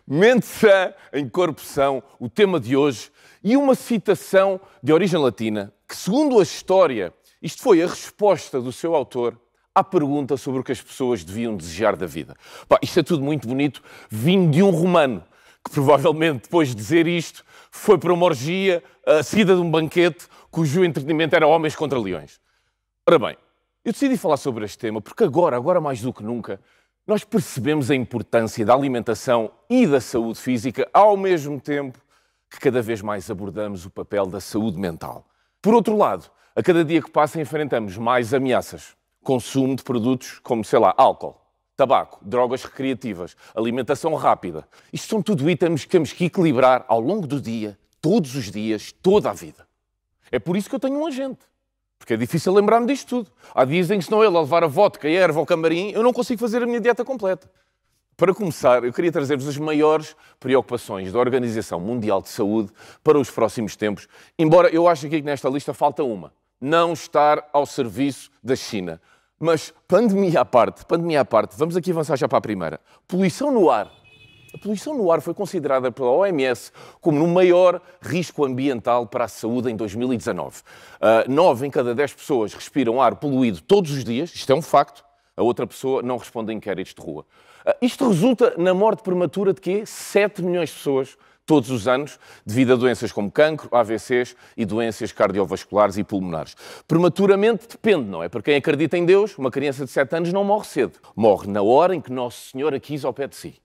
Mente sã em corpo são, o tema de hoje, e uma citação de origem latina que, segundo a história, isto foi a resposta do seu autor à pergunta sobre o que as pessoas deviam desejar da vida. Isto é tudo muito bonito, vindo de um romano, que provavelmente, depois de dizer isto, foi para uma orgia, seguida de um banquete, cujo entretenimento era homens contra leões. Ora bem, eu decidi falar sobre este tema porque agora mais do que nunca, nós percebemos a importância da alimentação e da saúde física, ao mesmo tempo que cada vez mais abordamos o papel da saúde mental. Por outro lado, a cada dia que passa enfrentamos mais ameaças. Consumo de produtos como, álcool, tabaco, drogas recreativas, alimentação rápida. Isto são tudo itens que temos que equilibrar ao longo do dia, todos os dias, toda a vida. É por isso que eu tenho um agente. Porque é difícil lembrar-me disto tudo. Há dias em que, se não ele a levar a vodka, a erva ou camarim, eu não consigo fazer a minha dieta completa. Para começar, eu queria trazer-vos as maiores preocupações da Organização Mundial de Saúde para os próximos tempos, embora eu ache aqui que nesta lista falta uma. Não estar ao serviço da China. Mas, pandemia à parte, vamos aqui avançar já para a primeira. Poluição no ar. A poluição no ar foi considerada pela OMS como o maior risco ambiental para a saúde em 2019. 9 em cada 10 pessoas respiram ar poluído todos os dias, isto é um facto, a outra pessoa não responde a inquéritos de rua. Isto resulta na morte prematura de quê? 7 milhões de pessoas todos os anos, devido a doenças como cancro, AVCs e doenças cardiovasculares e pulmonares. Prematuramente depende, não é? Para quem acredita em Deus, uma criança de 7 anos não morre cedo. Morre na hora em que Nosso Senhor a quis ao pé de si.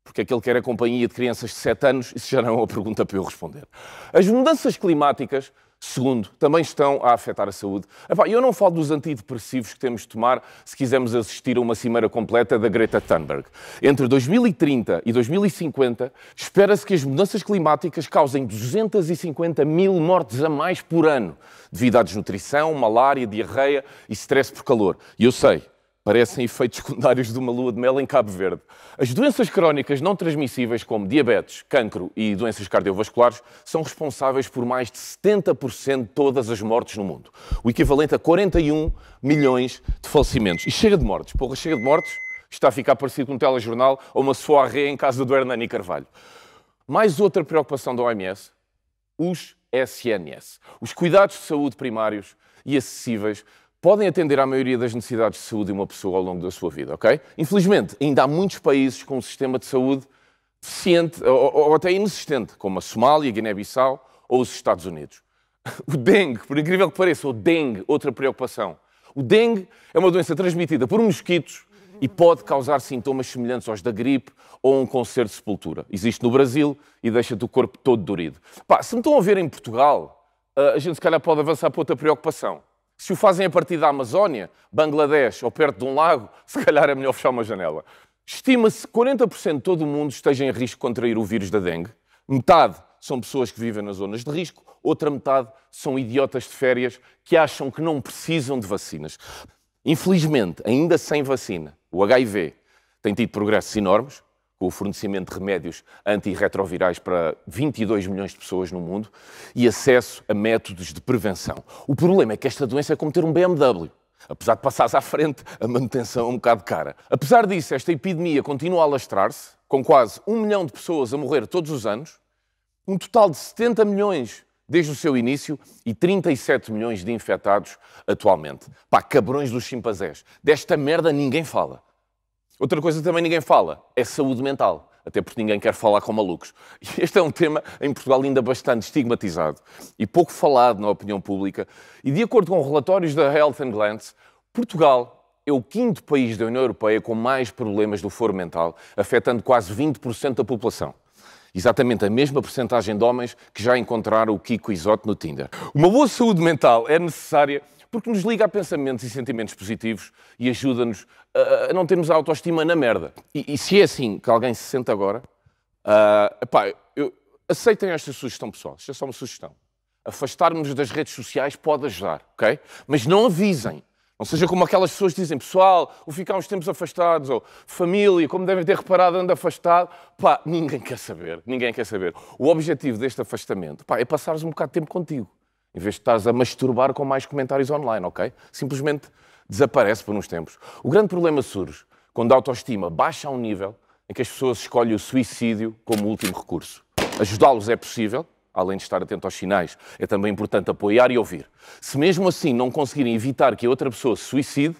Porque aquele quer a companhia de crianças de 7 anos, isso já não é uma pergunta para eu responder. As mudanças climáticas, segundo, também estão a afetar a saúde. Eu não falo dos antidepressivos que temos de tomar se quisermos assistir a uma cimeira completa da Greta Thunberg. Entre 2030 e 2050, espera-se que as mudanças climáticas causem 250 mil mortes a mais por ano, devido à desnutrição, malária, diarreia e stress por calor. E eu sei, parecem efeitos secundários de uma lua de mel em Cabo Verde. As doenças crónicas não transmissíveis, como diabetes, cancro e doenças cardiovasculares, são responsáveis por mais de 70% de todas as mortes no mundo. O equivalente a 41 milhões de falecimentos. E chega de mortes. Chega de mortes. Está a ficar parecido com um telejornal ou uma soirée em casa do Hernani Carvalho. Mais outra preocupação da OMS, os SNS. Os cuidados de saúde primários e acessíveis podem atender à maioria das necessidades de saúde de uma pessoa ao longo da sua vida, ok? Infelizmente, ainda há muitos países com um sistema de saúde deficiente ou até inexistente, como a Somália, a Guiné-Bissau ou os Estados Unidos. O dengue, por incrível que pareça, outra preocupação. O dengue é uma doença transmitida por mosquitos e pode causar sintomas semelhantes aos da gripe ou um concerto de sepultura. Existe no Brasil e deixa-te o corpo todo dorido. Se me estão a ver em Portugal, a gente se calhar pode avançar para outra preocupação. Se o fazem a partir da Amazónia, Bangladesh ou perto de um lago, se calhar é melhor fechar uma janela. Estima-se que 40% de todo o mundo esteja em risco de contrair o vírus da dengue. Metade são pessoas que vivem nas zonas de risco, outra metade são idiotas de férias que acham que não precisam de vacinas. Infelizmente, ainda sem vacina, o HIV tem tido progressos enormes, com o fornecimento de remédios antirretrovirais para 22 milhões de pessoas no mundo e acesso a métodos de prevenção. O problema é que esta doença é como ter um BMW. Apesar de passares à frente, a manutenção é um bocado cara. Apesar disso, esta epidemia continua a alastrar-se, com quase 1 milhão de pessoas a morrer todos os anos, um total de 70 milhões desde o seu início e 37 milhões de infectados atualmente. Cabrões dos chimpanzés. Desta merda ninguém fala. Outra coisa que também ninguém fala é saúde mental, até porque ninguém quer falar com malucos. E este é um tema, em Portugal, ainda bastante estigmatizado e pouco falado na opinião pública. E de acordo com relatórios da Health and Glance, Portugal é o 5º país da União Europeia com mais problemas do foro mental, afetando quase 20% da população. Exatamente a mesma percentagem de homens que já encontraram o Kiko Isote no Tinder. Uma boa saúde mental é necessária porque nos liga a pensamentos e sentimentos positivos e ajuda-nos a não termos a autoestima na merda. E se é assim que alguém se sente agora, aceitem esta sugestão pessoal. Isto é só uma sugestão. Afastar-nos das redes sociais pode ajudar, ok? Mas não avisem. Não seja como aquelas pessoas que dizem, pessoal, vou ficar uns tempos afastados, ou família, como devem ter reparado, ando afastado. Ninguém quer saber, ninguém quer saber. O objetivo deste afastamento, é passares um bocado de tempo contigo, em vez de estares a masturbar com mais comentários online, ok? Simplesmente desaparece por uns tempos. O grande problema surge quando a autoestima baixa a um nível em que as pessoas escolhem o suicídio como último recurso. Ajudá-los é possível, além de estar atento aos sinais, é também importante apoiar e ouvir. Se mesmo assim não conseguirem evitar que a outra pessoa se suicide,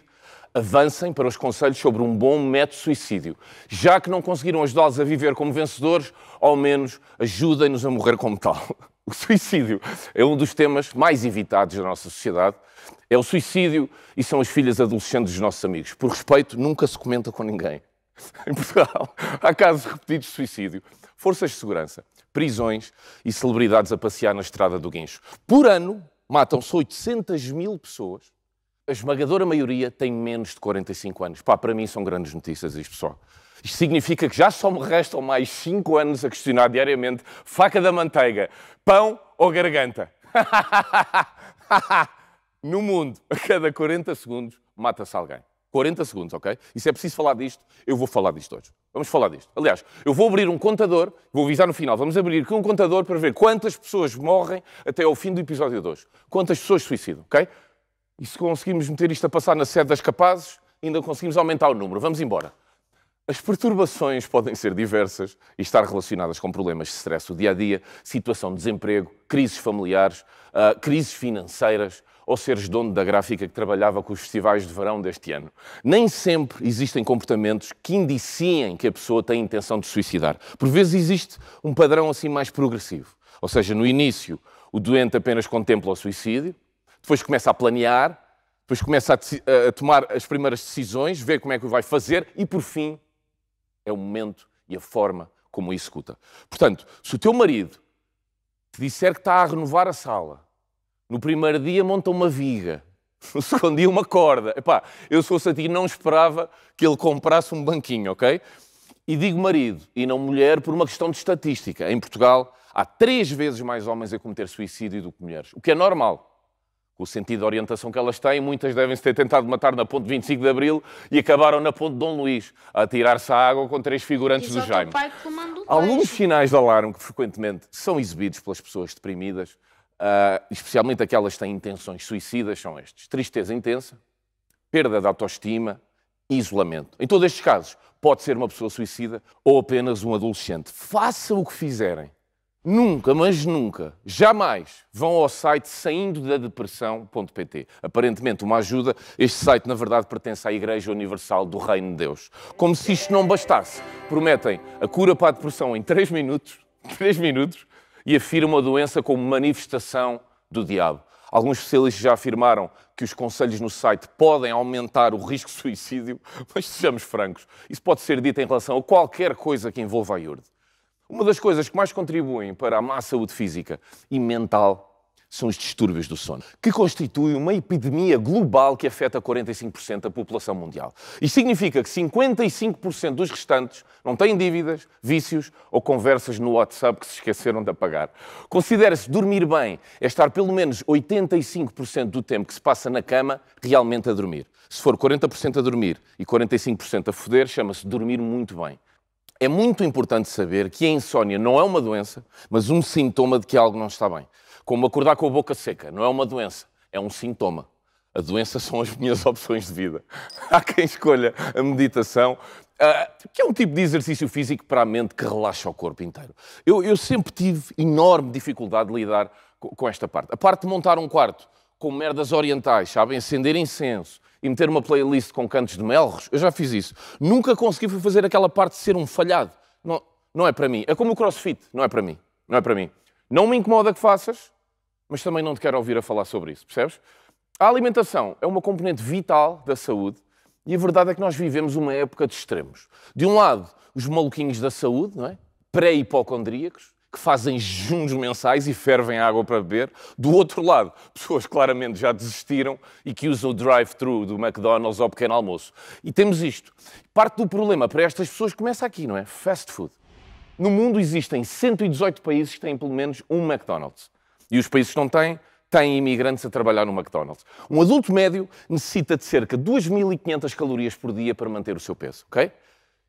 avancem para os conselhos sobre um bom método de suicídio. Já que não conseguiram ajudá-los a viver como vencedores, ao menos ajudem-nos a morrer como tal. O suicídio é um dos temas mais evitados da nossa sociedade. É o suicídio e são as filhas adolescentes dos nossos amigos. Por respeito, nunca se comenta com ninguém. Em Portugal, há casos repetidos de suicídio. Forças de segurança, prisões e celebridades a passear na estrada do Guincho. Por ano, matam-se 800 mil pessoas. A esmagadora maioria tem menos de 45 anos. Pá, para mim são grandes notícias isto, pessoal. Isto significa que já só me restam mais 5 anos a questionar diariamente faca da manteiga, pão ou garganta. No mundo, a cada 40 segundos, mata-se alguém. 40 segundos, ok? E se é preciso falar disto, eu vou falar disto hoje. Vamos falar disto. Aliás, eu vou abrir um contador, vou avisar no final, vamos abrir aqui um contador para ver quantas pessoas morrem até ao fim do episódio de hoje. Quantas pessoas se suicidam, ok? E se conseguimos meter isto a passar na sede das capazes, ainda conseguimos aumentar o número. Vamos embora. As perturbações podem ser diversas e estar relacionadas com problemas de stress do dia-a-dia, situação de desemprego, crises familiares, crises financeiras ou seres dono da gráfica que trabalhava com os festivais de verão deste ano. Nem sempre existem comportamentos que indiciem que a pessoa tem intenção de suicidar. Por vezes existe um padrão assim mais progressivo. Ou seja, no início o doente apenas contempla o suicídio, depois começa a planear, depois começa a tomar as primeiras decisões, ver como é que o vai fazer e, por fim, é o momento e a forma como o executa. Portanto, se o teu marido te disser que está a renovar a sala, no primeiro dia monta uma viga, no segundo dia uma corda. Epá, eu se fosse a ti não esperava que ele comprasse um banquinho, ok? E digo marido e não mulher por uma questão de estatística. Em Portugal há 3 vezes mais homens a cometer suicídio do que mulheres, o que é normal. Com o sentido de orientação que elas têm, muitas devem-se ter tentado matar na ponte 25 de Abril e acabaram na ponte Dom Luís, a atirar-se à água com 3 figurantes do Jaime. Alguns sinais de alarme que frequentemente são exibidos pelas pessoas deprimidas, especialmente aquelas que têm intenções suicidas, são estes: tristeza intensa, perda de autoestima e isolamento. Em todos estes casos, pode ser uma pessoa suicida ou apenas um adolescente. Faça o que fizerem. Nunca, mas nunca, jamais vão ao site saindodadepressão.pt. Aparentemente uma ajuda. Este site, na verdade, pertence à Igreja Universal do Reino de Deus. Como se isto não bastasse, prometem a cura para a depressão em 3 minutos, e afirmam a doença como manifestação do diabo. Alguns especialistas já afirmaram que os conselhos no site podem aumentar o risco de suicídio, mas sejamos francos, isso pode ser dito em relação a qualquer coisa que envolva a IURD. Uma das coisas que mais contribuem para a má saúde física e mental são os distúrbios do sono, que constituem uma epidemia global que afeta 45% da população mundial. Isto significa que 55% dos restantes não têm dívidas, vícios ou conversas no WhatsApp que se esqueceram de apagar. Considera-se dormir bem é estar pelo menos 85% do tempo que se passa na cama realmente a dormir. Se for 40% a dormir e 45% a foder, chama-se dormir muito bem. É muito importante saber que a insónia não é uma doença, mas um sintoma de que algo não está bem. Como acordar com a boca seca, não é uma doença, é um sintoma. A doença são as minhas opções de vida. Há quem escolha a meditação, que é um tipo de exercício físico para a mente que relaxa o corpo inteiro. Eu sempre tive enorme dificuldade de lidar com esta parte. A parte de montar um quarto com merdas orientais, sabem, acender incenso e meter uma playlist com cantos de melros, eu já fiz isso. Nunca consegui fazer aquela parte de ser um falhado. Não é para mim. É como o crossfit, não é para mim. Não é para mim. Não me incomoda que faças, mas também não te quero ouvir a falar sobre isso, percebes? A alimentação é uma componente vital da saúde e a verdade é que nós vivemos uma época de extremos. De um lado, os maluquinhos da saúde, não é? Pré-hipocondríacos, que fazem jejuns mensais e fervem água para beber. Do outro lado, pessoas claramente já desistiram e que usam o drive-thru do McDonald's ao pequeno almoço. E temos isto. Parte do problema para estas pessoas começa aqui, não é? Fast food. No mundo existem 118 países que têm pelo menos um McDonald's. E os países que não têm imigrantes a trabalhar no McDonald's. Um adulto médio necessita de cerca de 2.500 calorias por dia para manter o seu peso, ok?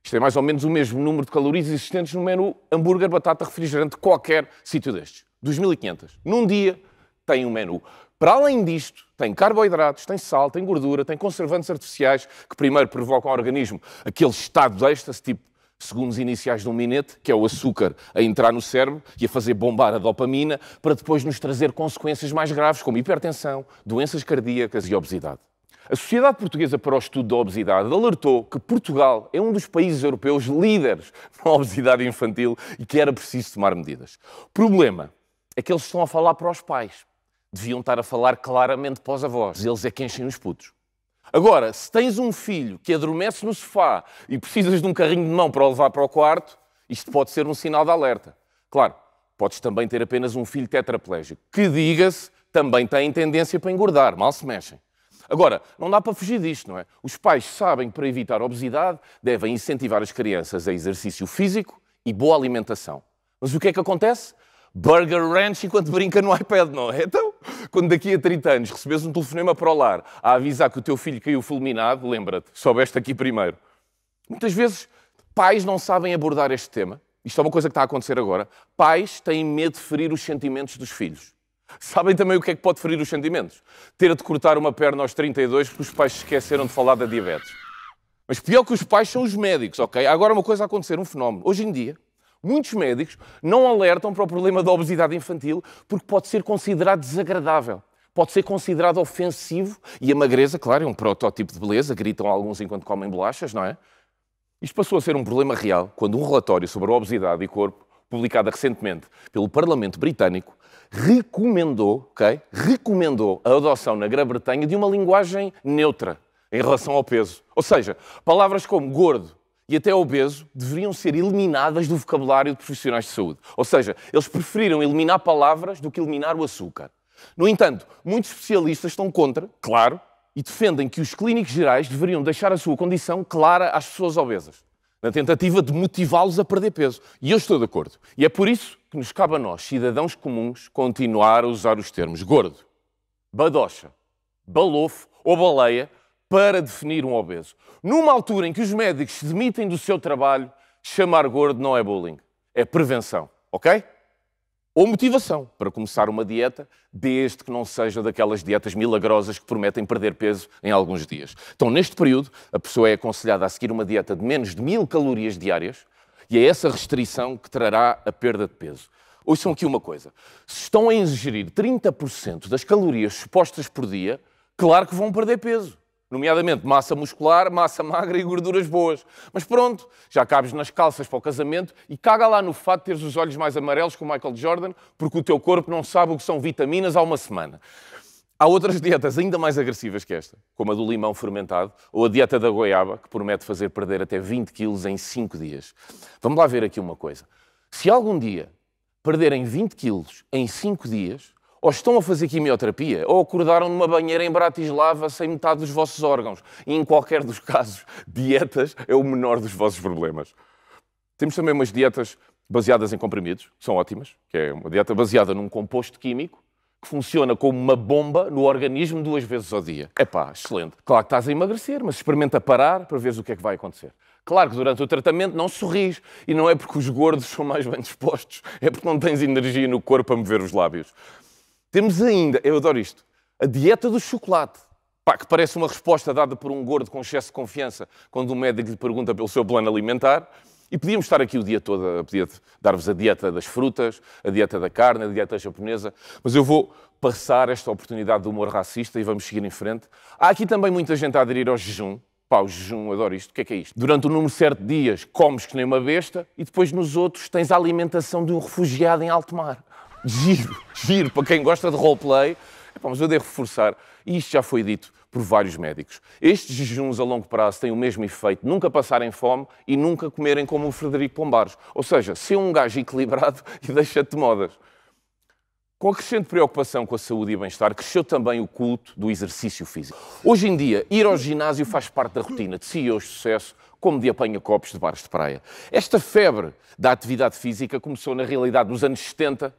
Isto é mais ou menos o mesmo número de calorias existentes no menu hambúrguer, batata, refrigerante, qualquer sítio destes. 2.500. Num dia tem um menu. Para além disto, tem carboidratos, tem sal, tem gordura, tem conservantes artificiais que primeiro provocam ao organismo aquele estado de êxtase, tipo segundos iniciais de um minete, que é o açúcar a entrar no cérebro e a fazer bombar a dopamina, para depois nos trazer consequências mais graves, como hipertensão, doenças cardíacas e obesidade. A Sociedade Portuguesa para o Estudo da Obesidade alertou que Portugal é um dos países europeus líderes na obesidade infantil e que era preciso tomar medidas. O problema é que eles estão a falar para os pais. Deviam estar a falar claramente para os avós. Eles é que enchem os putos. Agora, se tens um filho que adormece no sofá e precisas de um carrinho de mão para o levar para o quarto, isto pode ser um sinal de alerta. Claro, podes também ter apenas um filho tetraplégico, que, diga-se, também tem tendência para engordar, mal se mexem. Agora, não dá para fugir disto, não é? Os pais sabem que para evitar a obesidade devem incentivar as crianças a exercício físico e boa alimentação. Mas o que é que acontece? Burger Ranch enquanto brinca no iPad, não é? Então, quando daqui a 30 anos recebes um telefonema para o lar a avisar que o teu filho caiu fulminado, lembra-te, soubeste aqui primeiro. Muitas vezes, pais não sabem abordar este tema. Isto é uma coisa que está a acontecer agora. Pais têm medo de ferir os sentimentos dos filhos. Sabem também o que é que pode ferir os sentimentos? Ter de cortar uma perna aos 32 porque os pais se esqueceram de falar da diabetes. Mas pior que os pais são os médicos, ok? Há agora uma coisa a acontecer, um fenómeno. Hoje em dia, muitos médicos não alertam para o problema da obesidade infantil porque pode ser considerado desagradável, pode ser considerado ofensivo e a magreza, claro, é um protótipo de beleza, gritam alguns enquanto comem bolachas, não é? Isto passou a ser um problema real quando um relatório sobre a obesidade e corpo, publicado recentemente pelo Parlamento Britânico, recomendou a adoção na Grã-Bretanha de uma linguagem neutra em relação ao peso. Ou seja, palavras como gordo e até obeso deveriam ser eliminadas do vocabulário de profissionais de saúde. Ou seja, eles preferiram eliminar palavras do que eliminar o açúcar. No entanto, muitos especialistas estão contra, claro, e defendem que os clínicos gerais deveriam deixar a sua condição clara às pessoas obesas, na tentativa de motivá-los a perder peso. E eu estou de acordo. E é por isso que nos cabe a nós, cidadãos comuns, continuar a usar os termos gordo, badocha, balofo ou baleia para definir um obeso. Numa altura em que os médicos se demitem do seu trabalho, chamar gordo não é bullying, é prevenção, ok? Ou motivação para começar uma dieta, desde que não seja daquelas dietas milagrosas que prometem perder peso em alguns dias. Então, neste período, a pessoa é aconselhada a seguir uma dieta de menos de 1000 calorias diárias e é essa restrição que trará a perda de peso. Ouçam aqui uma coisa. Se estão a ingerir 30% das calorias supostas por dia, claro que vão perder peso. Nomeadamente massa muscular, massa magra e gorduras boas. Mas pronto, já cabes nas calças para o casamento e caga lá no fato de teres os olhos mais amarelos que o Michael Jordan, porque o teu corpo não sabe o que são vitaminas há uma semana. Há outras dietas ainda mais agressivas que esta, como a do limão fermentado ou a dieta da goiaba, que promete fazer perder até 20 quilos em 5 dias. Vamos lá ver aqui uma coisa. Se algum dia perderem 20 quilos em 5 dias, ou estão a fazer quimioterapia, ou acordaram numa banheira em Bratislava sem metade dos vossos órgãos. E em qualquer dos casos, dietas é o menor dos vossos problemas. Temos também umas dietas baseadas em comprimidos, que são ótimas, que é uma dieta baseada num composto químico que funciona como uma bomba no organismo 2 vezes ao dia. Epá, excelente. Claro que estás a emagrecer, mas experimenta parar para veres o que é que vai acontecer. Claro que durante o tratamento não sorris, e não é porque os gordos são mais bem dispostos, é porque não tens energia no corpo a mover os lábios. Temos ainda, eu adoro isto, a dieta do chocolate. Pá, que parece uma resposta dada por um gordo com excesso de confiança quando um médico lhe pergunta pelo seu plano alimentar. E podíamos estar aqui o dia todo a pedir dar-vos a dieta das frutas, a dieta da carne, a dieta japonesa, mas eu vou passar esta oportunidade do humor racista e vamos seguir em frente. Há aqui também muita gente a aderir ao jejum. Pá, o jejum, adoro isto. O que é isto? Durante um número certo de dias comes que nem uma besta e depois nos outros tens a alimentação de um refugiado em alto mar. Giro, para quem gosta de roleplay. Mas eu devo reforçar, e isto já foi dito por vários médicos, estes jejuns a longo prazo têm o mesmo efeito, nunca passarem fome e nunca comerem como o Frederico Pombares. Ou seja, ser um gajo equilibrado e deixa-te de modas. Com a crescente preocupação com a saúde e bem-estar, cresceu também o culto do exercício físico. Hoje em dia, ir ao ginásio faz parte da rotina de CEOs de sucesso, como de apanha-copos de bares de praia. Esta febre da atividade física começou, na realidade, nos anos 70,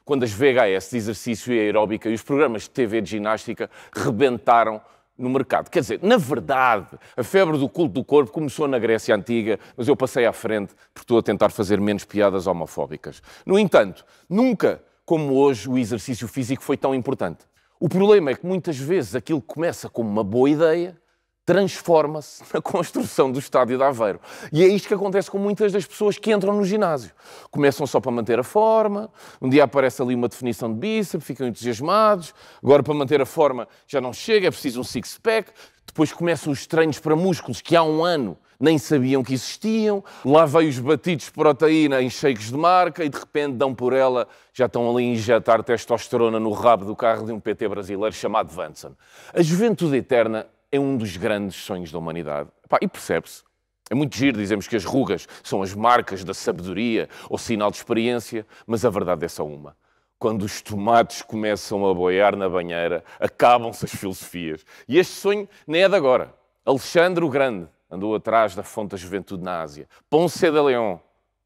quando as VHS de exercício e aeróbica e os programas de TV de ginástica rebentaram no mercado. Quer dizer, na verdade, a febre do culto do corpo começou na Grécia Antiga, mas eu passei à frente porque estou a tentar fazer menos piadas homofóbicas. No entanto, nunca, como hoje, o exercício físico foi tão importante. O problema é que muitas vezes aquilo que começa como uma boa ideia transforma-se na construção do estádio de Aveiro. E é isto que acontece com muitas das pessoas que entram no ginásio. Começam só para manter a forma, um dia aparece ali uma definição de bíceps, ficam entusiasmados, agora para manter a forma já não chega, é preciso um six-pack, depois começam os treinos para músculos que há um ano nem sabiam que existiam, lá veio os batidos de proteína em shakes de marca e de repente dão por ela, já estão ali a injetar testosterona no rabo do carro de um PT brasileiro chamado Vanson. A juventude eterna é um dos grandes sonhos da humanidade. E percebe-se. É muito giro, dizemos que as rugas são as marcas da sabedoria ou sinal de experiência, mas a verdade é só uma. Quando os tomates começam a boiar na banheira, acabam-se as filosofias. E este sonho nem é de agora. Alexandre o Grande andou atrás da fonte da juventude na Ásia. Ponce de León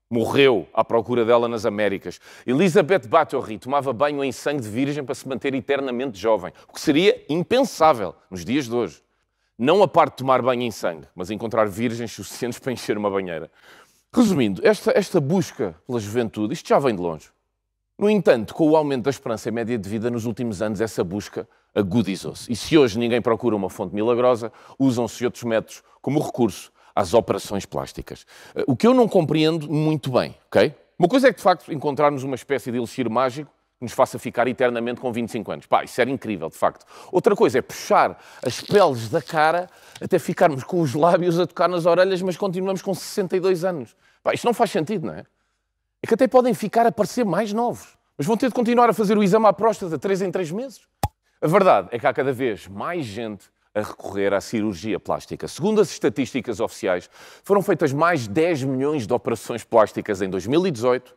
morreu à procura dela nas Américas. Elisabeth Báthory tomava banho em sangue de virgem para se manter eternamente jovem, o que seria impensável nos dias de hoje. Não a parte de tomar banho em sangue, mas encontrar virgens suficientes para encher uma banheira. Resumindo, esta busca pela juventude, isto já vem de longe. No entanto, com o aumento da esperança média de vida nos últimos anos, essa busca agudizou-se. E se hoje ninguém procura uma fonte milagrosa, usam-se outros métodos como recurso às operações plásticas. O que eu não compreendo muito bem, ok? Uma coisa é que, de facto, encontrarmos uma espécie de elixir mágico que nos faça ficar eternamente com 25 anos. Isso era incrível, de facto. Outra coisa é puxar as peles da cara até ficarmos com os lábios a tocar nas orelhas, mas continuamos com 62 anos. Isto não faz sentido, não é? É que até podem ficar a parecer mais novos, mas vão ter de continuar a fazer o exame à próstata 3 em 3 meses. A verdade é que há cada vez mais gente a recorrer à cirurgia plástica. Segundo as estatísticas oficiais, foram feitas mais de 10 milhões de operações plásticas em 2018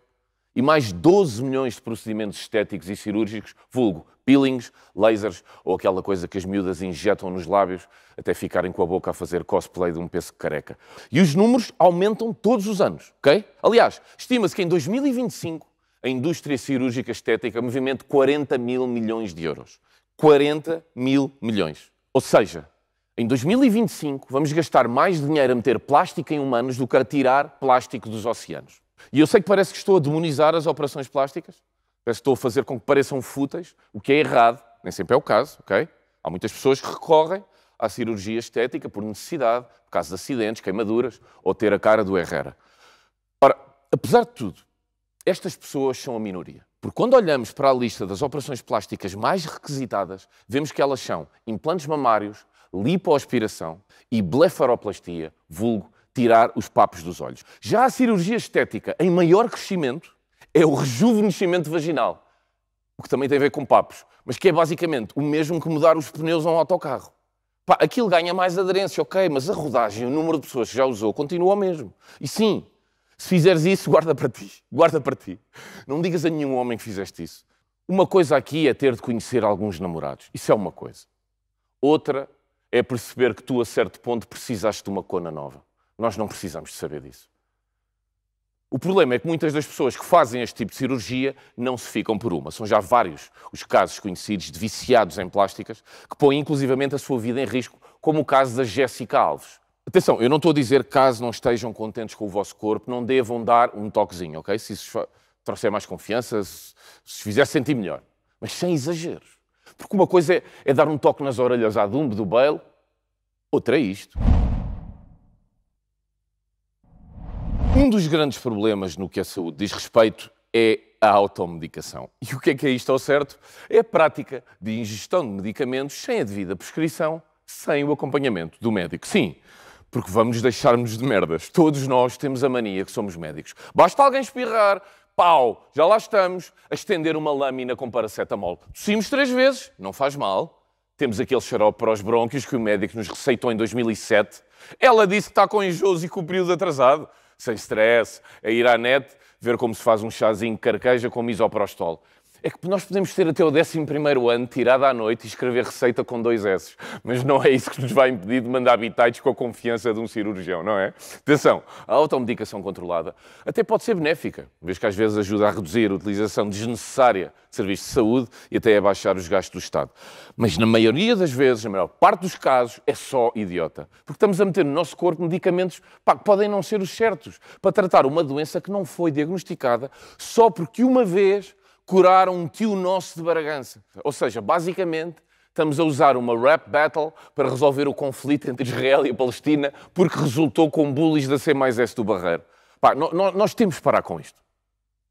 e mais 12 milhões de procedimentos estéticos e cirúrgicos, vulgo peelings, lasers ou aquela coisa que as miúdas injetam nos lábios até ficarem com a boca a fazer cosplay de um pêssego careca. E os números aumentam todos os anos, ok? Aliás, estima-se que em 2025 a indústria cirúrgica estética movimenta 40 mil milhões de euros. 40 mil milhões. Ou seja, em 2025 vamos gastar mais dinheiro a meter plástico em humanos do que a tirar plástico dos oceanos. E eu sei que parece que estou a demonizar as operações plásticas, parece que estou a fazer com que pareçam fúteis, o que é errado, nem sempre é o caso, ok? Há muitas pessoas que recorrem à cirurgia estética por necessidade, por causa de acidentes, queimaduras ou ter a cara do Herrera. Ora, apesar de tudo, estas pessoas são a minoria. Porque quando olhamos para a lista das operações plásticas mais requisitadas, vemos que elas são implantes mamários, lipoaspiração e blefaroplastia, vulgo tirar os papos dos olhos. Já a cirurgia estética em maior crescimento é o rejuvenescimento vaginal, o que também tem a ver com papos, mas que é basicamente o mesmo que mudar os pneus a um autocarro. Aquilo ganha mais aderência, ok, mas a rodagem, o número de pessoas que já usou continua o mesmo. E sim, se fizeres isso, guarda para ti. Guarda para ti. Não digas a nenhum homem que fizeste isso. Uma coisa aqui é ter de conhecer alguns namorados. Isso é uma coisa. Outra é perceber que tu, a certo ponto, precisaste de uma cona nova. Nós não precisamos de saber disso. O problema é que muitas das pessoas que fazem este tipo de cirurgia não se ficam por uma. São já vários os casos conhecidos de viciados em plásticas que põem inclusivamente a sua vida em risco, como o caso da Jéssica Alves. Atenção, eu não estou a dizer que caso não estejam contentes com o vosso corpo, não devam dar um toquezinho, ok? Se isso trouxer mais confiança, se fizer sentir melhor. Mas sem exageros. Porque uma coisa é dar um toque nas orelhas à Dumbo do Bale, outra é isto. Um dos grandes problemas no que a saúde diz respeito é a automedicação. E o que é isto ao certo? É a prática de ingestão de medicamentos sem a devida prescrição, sem o acompanhamento do médico. Sim, porque vamos deixar-nos de merdas. Todos nós temos a mania que somos médicos. Basta alguém espirrar, pau, já lá estamos, a estender uma lâmina com paracetamol. Tossimos 3 vezes, não faz mal. Temos aquele xarope para os brônquios que o médico nos receitou em 2007. Ela disse que está com enjoos e com o período atrasado. Sem stress, a ir à net, ver como se faz um chazinho de carqueja com misoprostol. É que nós podemos ter até o 11º ano tirado à noite e escrever receita com 2 S. Mas não é isso que nos vai impedir de mandar bitites com a confiança de um cirurgião, não é? Atenção, a automedicação controlada até pode ser benéfica, uma vez que às vezes ajuda a reduzir a utilização desnecessária de serviços de saúde e até a baixar os gastos do Estado. Mas na maioria das vezes, na maior parte dos casos, é só idiota. Porque estamos a meter no nosso corpo medicamentos que podem não ser os certos para tratar uma doença que não foi diagnosticada só porque uma vez curaram um tio nosso de Bragança. Ou seja, basicamente, estamos a usar uma rap battle para resolver o conflito entre Israel e a Palestina porque resultou com bullies da C+S do Barreiro. Pá, nós temos que parar com isto.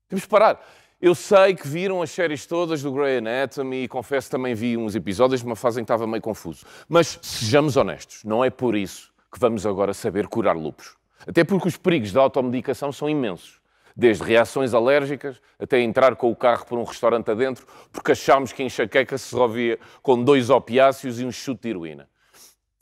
Temos que parar. Eu sei que viram as séries todas do Grey Anatomy e confesso que também vi uns episódios de uma fase em que estava meio confuso. Mas sejamos honestos, não é por isso que vamos agora saber curar lúpus. Até porque os perigos da automedicação são imensos. Desde reações alérgicas até entrar com o carro por um restaurante adentro porque achámos que a enxaqueca se resolvia com 2 opiáceos e um chute de heroína.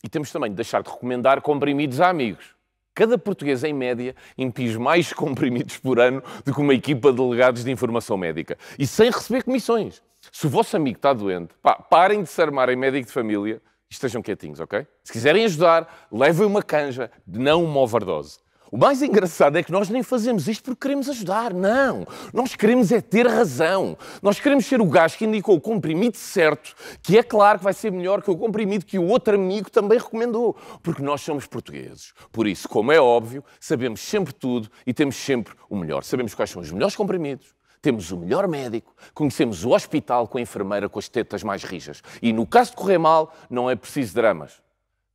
E temos também de deixar de recomendar comprimidos a amigos. Cada português, em média, impinge mais comprimidos por ano do que uma equipa de delegados de informação médica. E sem receber comissões. Se o vosso amigo está doente, parem de se armarem médico de família e estejam quietinhos, ok? Se quiserem ajudar, levem uma canja, não uma overdose. O mais engraçado é que nós nem fazemos isto porque queremos ajudar, não. Nós queremos é ter razão. Nós queremos ser o gajo que indicou o comprimido certo, que é claro que vai ser melhor que o comprimido que o outro amigo também recomendou. Porque nós somos portugueses. Por isso, como é óbvio, sabemos sempre tudo e temos sempre o melhor. Sabemos quais são os melhores comprimidos, temos o melhor médico, conhecemos o hospital com a enfermeira com as tetas mais rijas. E no caso de correr mal, não é preciso dramas.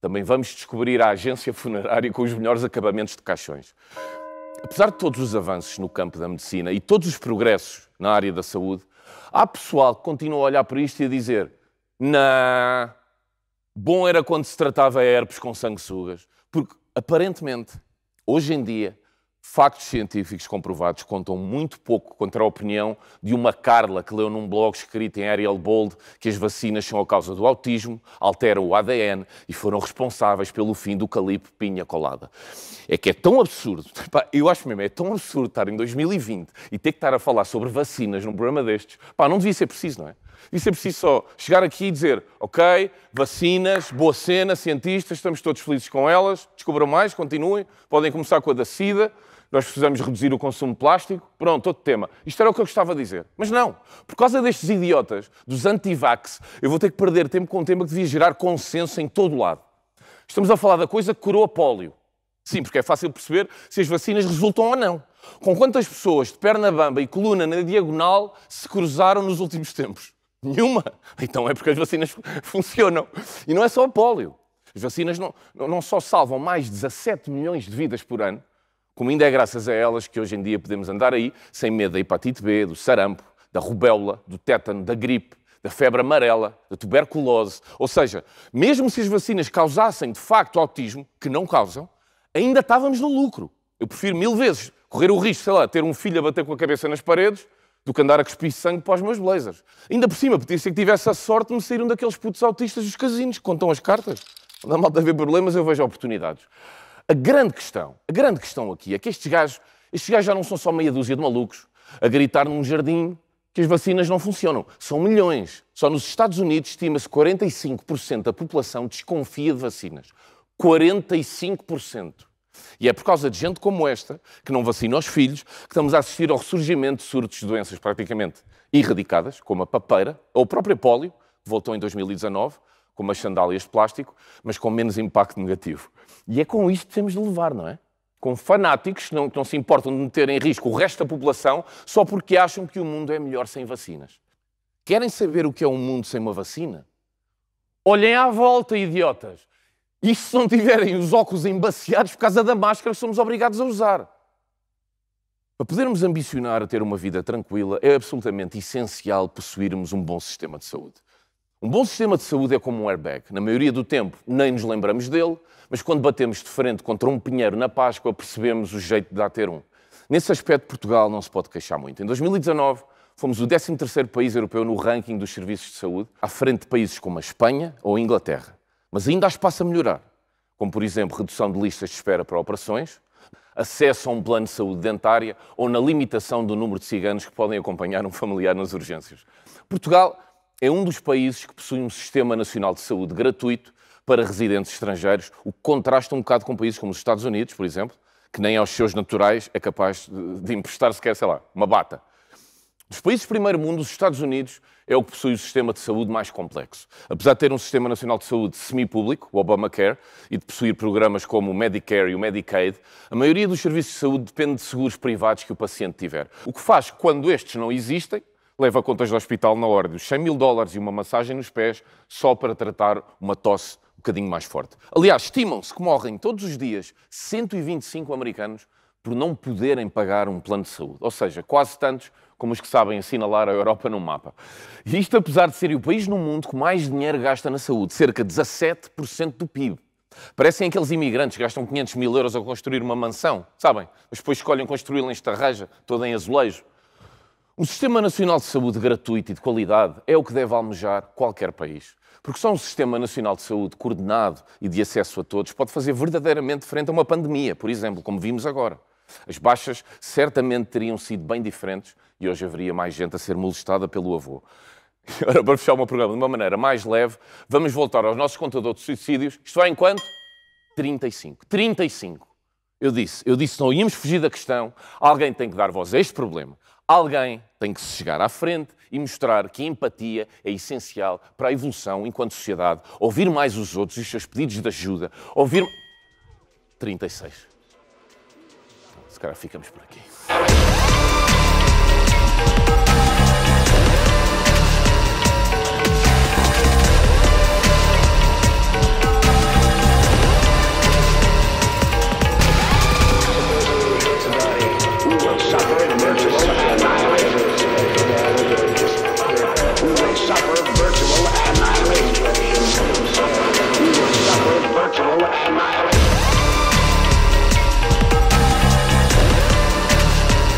Também vamos descobrir a agência funerária com os melhores acabamentos de caixões. Apesar de todos os avanços no campo da medicina e todos os progressos na área da saúde, há pessoal que continua a olhar para isto e a dizer: não, bom era quando se tratava a herpes com sanguessugas. Porque, aparentemente, hoje em dia, factos científicos comprovados contam muito pouco contra a opinião de uma Carla que leu num blog escrito em Arial Bold que as vacinas são a causa do autismo, alteram o ADN e foram responsáveis pelo fim do calibre pinha colada. É que é tão absurdo, eu acho mesmo, é tão absurdo estar em 2020 e ter que estar a falar sobre vacinas num programa destes. Não devia ser preciso, não é? Devia ser preciso só chegar aqui e dizer: ok, vacinas, boa cena, cientistas, estamos todos felizes com elas, descubram mais, continuem, podem começar com a da SIDA. Nós precisamos reduzir o consumo de plástico. Pronto, outro tema. Isto era o que eu gostava de dizer. Mas não. Por causa destes idiotas, dos anti-vax, eu vou ter que perder tempo com um tema que devia gerar consenso em todo o lado. Estamos a falar da coisa que curou a pólio. Sim, porque é fácil perceber se as vacinas resultam ou não. Com quantas pessoas de perna bamba e coluna na diagonal se cruzaram nos últimos tempos? Nenhuma. Então é porque as vacinas funcionam. E não é só a pólio. As vacinas não só salvam mais de 17 milhões de vidas por ano, como ainda é graças a elas que hoje em dia podemos andar aí sem medo da hepatite B, do sarampo, da rubéola, do tétano, da gripe, da febre amarela, da tuberculose. Ou seja, mesmo se as vacinas causassem de facto autismo, que não causam, ainda estávamos no lucro. Eu prefiro 1000 vezes correr o risco, sei lá, ter um filho a bater com a cabeça nas paredes do que andar a cuspir sangue para os meus blazers. Ainda por cima, podia ser que tivesse a sorte de me sair um daqueles putos autistas dos casinos que contam as cartas. Quando há mal de haver problemas, eu vejo oportunidades. A grande questão aqui é que estes gajos já não são só meia dúzia de malucos a gritar num jardim que as vacinas não funcionam. São milhões. Só nos Estados Unidos estima-se que 45% da população desconfia de vacinas. 45%. E é por causa de gente como esta, que não vacina os filhos, que estamos a assistir ao ressurgimento de surtos de doenças praticamente erradicadas, como a papeira ou a própria pólio, que voltou em 2019, como as sandálias de plástico, mas com menos impacto negativo. E é com isto que temos de levar, não é? Com fanáticos que não se importam de meter em risco o resto da população só porque acham que o mundo é melhor sem vacinas. Querem saber o que é um mundo sem uma vacina? Olhem à volta, idiotas! E se não tiverem os óculos embaciados por causa da máscara que somos obrigados a usar? Para podermos ambicionar a ter uma vida tranquila, é absolutamente essencial possuirmos um bom sistema de saúde. Um bom sistema de saúde é como um airbag. Na maioria do tempo nem nos lembramos dele, mas quando batemos de frente contra um pinheiro na Páscoa, percebemos o jeito de dar ter um. Nesse aspecto, Portugal não se pode queixar muito. Em 2019, fomos o 13º país europeu no ranking dos serviços de saúde, à frente de países como a Espanha ou a Inglaterra. Mas ainda há espaço a melhorar, como, por exemplo, redução de listas de espera para operações, acesso a um plano de saúde dentária ou na limitação do número de ciganos que podem acompanhar um familiar nas urgências. Portugal é um dos países que possui um sistema nacional de saúde gratuito para residentes estrangeiros, o que contrasta um bocado com países como os Estados Unidos, por exemplo, que nem aos seus naturais é capaz de emprestar sequer, sei lá, uma bata. Dos países do primeiro mundo, os Estados Unidos é o que possui o sistema de saúde mais complexo. Apesar de ter um sistema nacional de saúde semi-público, o Obamacare, e de possuir programas como o Medicare e o Medicaid, a maioria dos serviços de saúde depende de seguros privados que o paciente tiver. O que faz que, quando estes não existem, leva contas do hospital na ordem dos $100.000 e uma massagem nos pés só para tratar uma tosse um bocadinho mais forte. Aliás, estimam-se que morrem todos os dias 125 americanos por não poderem pagar um plano de saúde. Ou seja, quase tantos como os que sabem assinalar a Europa no mapa. E isto apesar de ser o país no mundo que mais dinheiro gasta na saúde, cerca de 17% do PIB. Parecem aqueles imigrantes que gastam 500 mil euros a construir uma mansão, sabem? Mas depois escolhem construí-la em estarreja, toda em azulejo. Um Sistema Nacional de Saúde gratuito e de qualidade é o que deve almejar qualquer país. Porque só um Sistema Nacional de Saúde coordenado e de acesso a todos pode fazer verdadeiramente frente a uma pandemia, por exemplo, como vimos agora. As baixas certamente teriam sido bem diferentes e hoje haveria mais gente a ser molestada pelo avô. Agora, para fechar o meu programa de uma maneira mais leve, vamos voltar aos nossos contadores de suicídios. Isto vai em quanto? 35. 35. Eu disse, não íamos fugir da questão. Alguém tem que dar voz a este problema. Alguém tem que se chegar à frente e mostrar que a empatia é essencial para a evolução enquanto sociedade. Ouvir mais os outros e os seus pedidos de ajuda. Ouvir... 36. Se calhar ficamos por aqui.